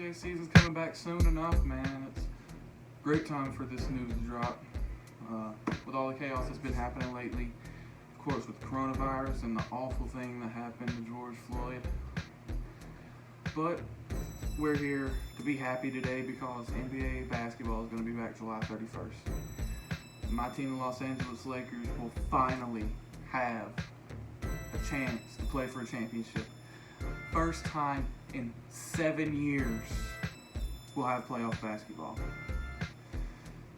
NBA season's coming back soon enough, man. It's a great time for this news to drop. With all the chaos that's been happening lately, of course, with coronavirus and the awful thing that happened to George Floyd. But we're here to be happy today because NBA basketball is going to be back July 31st. My team, the Los Angeles Lakers, will finally have a chance to play for a championship. First time in 7 years we'll have playoff basketball.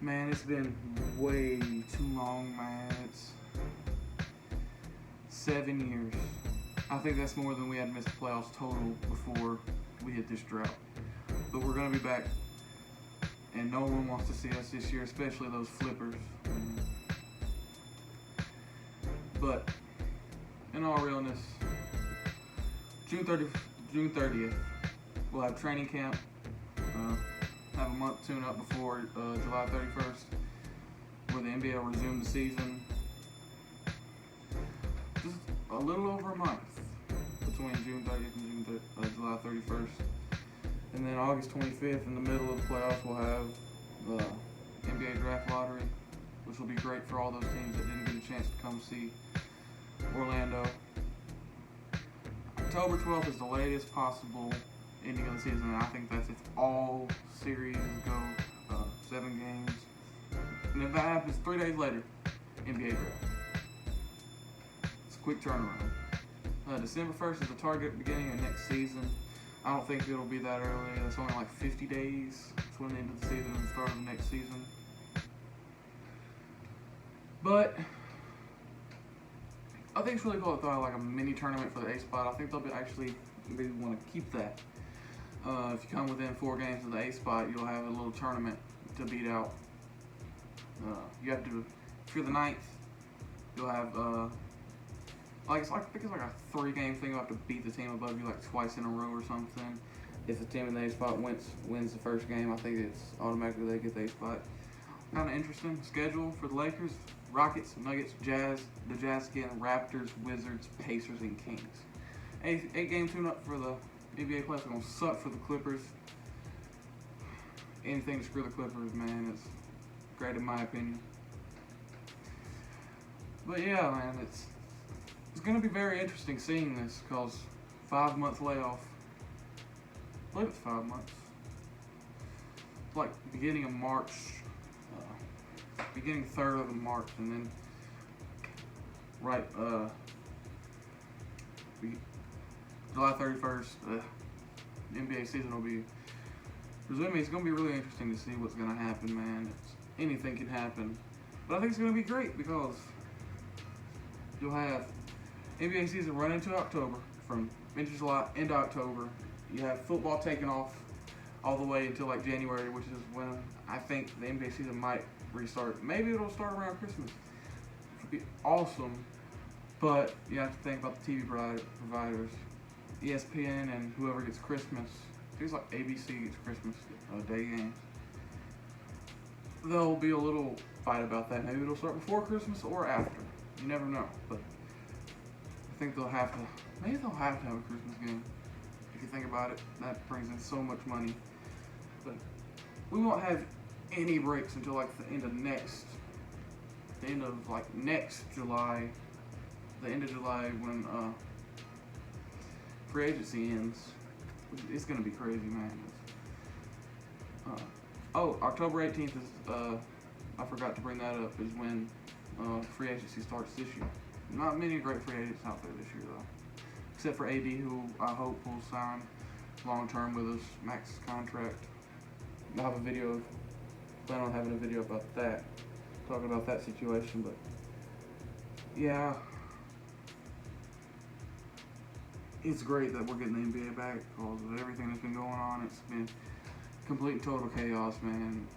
Man, it's been way too long, man. It's 7 years. I think that's more than we had missed playoffs total before we hit this drought. But we're going to be back, and no one wants to see us this year, especially those flippers. But in all realness, June 30th, we'll have training camp. Have a month tune up before July 31st, where the NBA will resume the season. Just a little over a month between June 30th and July 31st. And then August 25th, in the middle of the playoffs, we'll have the NBA draft lottery, which will be great for all those teams that didn't get a chance to come see Orlando. October 12th is the latest possible ending of the season, and I think that's if all series go 7 games. And if that happens 3 days later, NBA draft. It's a quick turnaround. December 1st is the target beginning of next season. I don't think it'll be that early. It's only like 50 days between the end of the season and the start of the next season. But I think it's really cool to throw out like a mini tournament for the A spot. I think they'll actually want to keep that. If you come within 4 games of the A spot, you'll have a little tournament to beat out. You have to, if you're the 9th, you'll have I think it's like a 3-game thing. You'll have to beat the team above you like twice in a row or something. If the team in the A spot wins the first game, I think it's automatically they get the A spot. Kind of interesting schedule for the Lakers: Rockets, Nuggets, Jazz, the Jazz again, Raptors, Wizards, Pacers, and Kings. 8-game tune-up for the NBA playoffs. Gonna suck for the Clippers. Anything to screw the Clippers, man. It's great in my opinion. But yeah, man, it's gonna be very interesting seeing this because 5-month layoff. I believe it's 5 months. It's like beginning of March, beginning 3rd of March, and then July 31st, NBA season will be resuming. It's going to be really interesting to see what's going to happen, man. Anything can happen. But I think it's going to be great because you'll have NBA season run into October, from into July into October. You have football taking off all the way until like January, which is when I think the NBA season might restart. Maybe it'll start around Christmas. It would be awesome. But you have to think about the TV providers. ESPN and whoever gets Christmas. Things like ABC gets Christmas day games. There'll be a little fight about that. Maybe it'll start before Christmas or after. You never know. But I think maybe they'll have to have a Christmas game. If you think about it, that brings in so much money. But we won't have any breaks until like the end of next July. The end of July when free agency ends. It's gonna be crazy, man. October 18th is I forgot to bring that up, is when free agency starts this year. Not many great free agents out there this year though, except for AD, who I hope will sign long term with us, max contract. I'll have plan on having a video about that, talking about that situation. But yeah, it's great that we're getting the NBA back because of everything that's been going on. It's been complete and total chaos, man.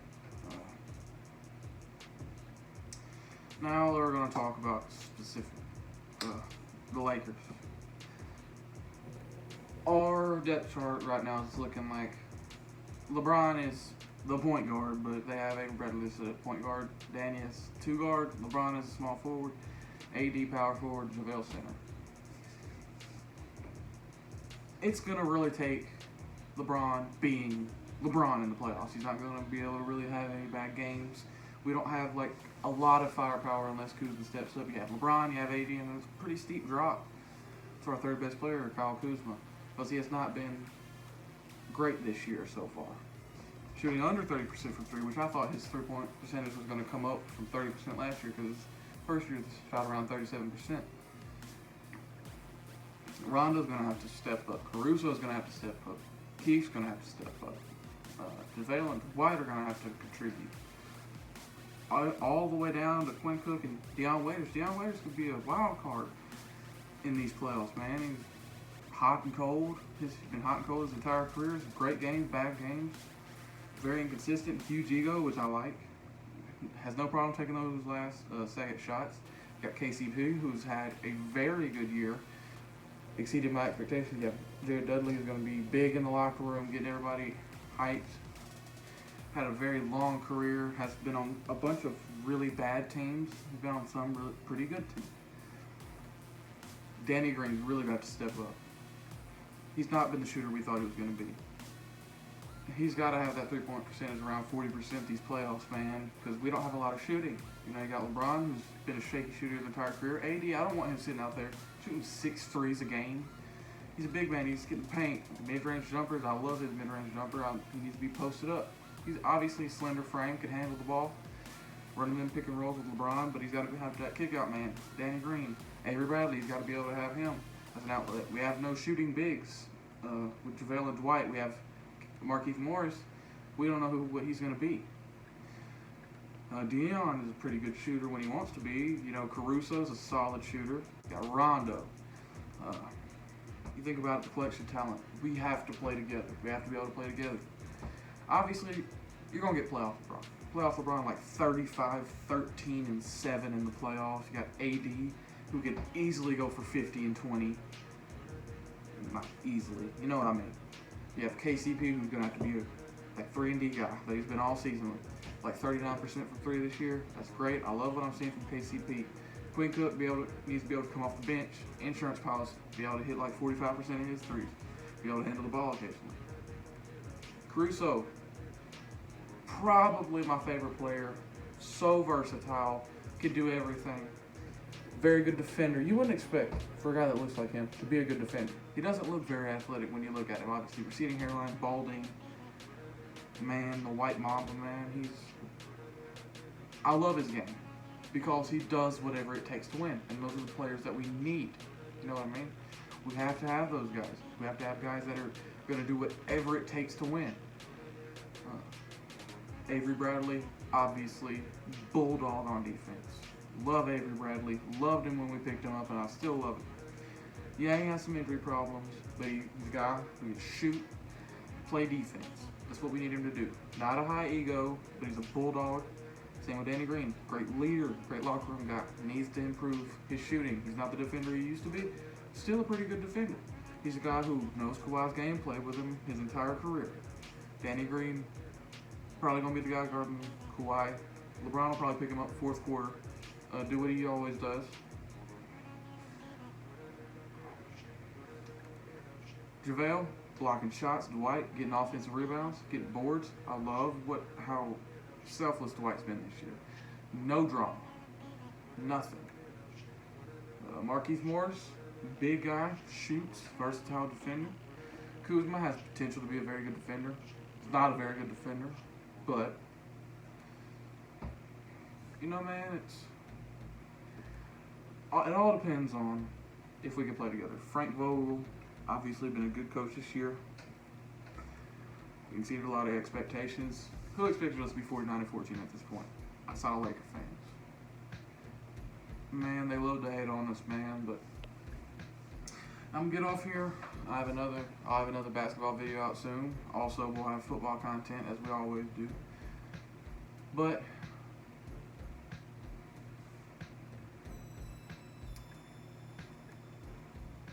Now we're going to talk about the Lakers. Our depth chart right now is looking like LeBron is the point guard, but they have Avery Bradley listed at point guard. Danny is 2 guard. LeBron is a small forward. AD power forward. JaVale center. It's going to really take LeBron being LeBron in the playoffs. He's not going to be able to really have any bad games. We don't have like a lot of firepower unless Kuzma steps up. You have LeBron, you have AD, and it's a pretty steep drop for our third best player, Kyle Kuzma, because he has not been great this year so far. Shooting under 30% from three, which I thought his three-point percentage was going to come up from 30% last year, because first year he shot around 37%. Rondo's going to have to step up. Caruso's going to have to step up. Keith's going to have to step up. JaVale and Dwight are going to have to contribute. All the way down to Quinn Cook and Dion Waiters. Dion Waiters could be a wild card in these playoffs, man. He's hot and cold. He's been hot and cold his entire career. He's great games, bad games. Very inconsistent, huge ego, which I like. Has no problem taking those last second shots. Got KCP, who's had a very good year. Exceeded my expectations. You have Jared Dudley, who's going to be big in the locker room, getting everybody hyped. Had a very long career. Has been on a bunch of really bad teams. He's been on some really pretty good teams. Danny Green's really got to step up. He's not been the shooter we thought he was going to be. He's got to have that three-point percentage around 40% these playoffs, man, because we don't have a lot of shooting. You know, you got LeBron, who's been a shaky shooter his entire career. AD, I don't want him sitting out there shooting 6 threes a game. He's a big man. He's getting paint. Mid-range jumpers, I love his mid-range jumper. He needs to be posted up. He's obviously slender frame, can handle the ball, running in pick and rolls with LeBron, but he's got to have that kick-out man. Danny Green. Avery Bradley's got to be able to have him as an outlet. We have no shooting bigs. With JaVale and Dwight, we have Markieff Morris. We don't know what he's going to be. Dion is a pretty good shooter when he wants to be. You know, Caruso's a solid shooter. You got Rondo. You think about the collection of talent. We have to play together. We have to be able to play together. Obviously, you're going to get playoff LeBron. Playoff LeBron like 35, 13, and 7 in the playoffs. You got AD, who can easily go for 50 and 20. Not easily. You know what I mean. You have KCP, who's going to have to be a 3-and-D guy that he's been all season with. Like 39% from 3 this year. That's great. I love what I'm seeing from KCP. Quinn Cook needs to be able to come off the bench. Insurance policy. Be able to hit like 45% of his threes. Be able to handle the ball occasionally. Caruso, probably my favorite player. So versatile. Can do everything. Very good defender. You wouldn't expect for a guy that looks like him to be a good defender. He doesn't look very athletic when you look at him. Obviously, receding hairline, balding. Man, the white mamba, man. I love his game because he does whatever it takes to win. And those are the players that we need. You know what I mean? We have to have those guys. We have to have guys that are going to do whatever it takes to win. Avery Bradley, obviously, bulldog on defense. Love Avery Bradley. Loved him when we picked him up, and I still love him. Yeah, he has some injury problems, but he's a guy who can shoot, play defense. That's what we need him to do. Not a high ego, but he's a bulldog. Same with Danny Green. Great leader, great locker room guy. Needs to improve his shooting. He's not the defender he used to be. Still a pretty good defender. He's a guy who knows Kawhi's game, played with him his entire career. Danny Green, probably going to be the guy guarding Kawhi. LeBron will probably pick him up fourth quarter. Do what he always does. JaVale, blocking shots. Dwight, getting offensive rebounds, getting boards. I love how selfless Dwight's been this year. No drama. Nothing. Markieff Morris, big guy, shoots, versatile defender. Kuzma has potential to be a very good defender. He's not a very good defender, but you know, man, it all depends on if we can play together. Frank Vogel, obviously been a good coach this year. We exceeded a lot of expectations. Who expected us to be 49-14 at this point? I saw Laker fans. Man, they love to hate on us, man, but I'm gonna get off here. I'll have another basketball video out soon. Also, we'll have football content as we always do. But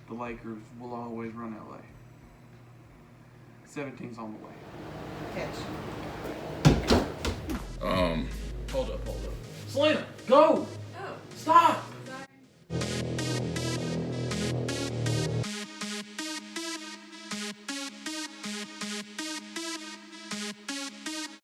the Lakers will always run LA. 17's on the way. Catch. Hold up. Selena, go!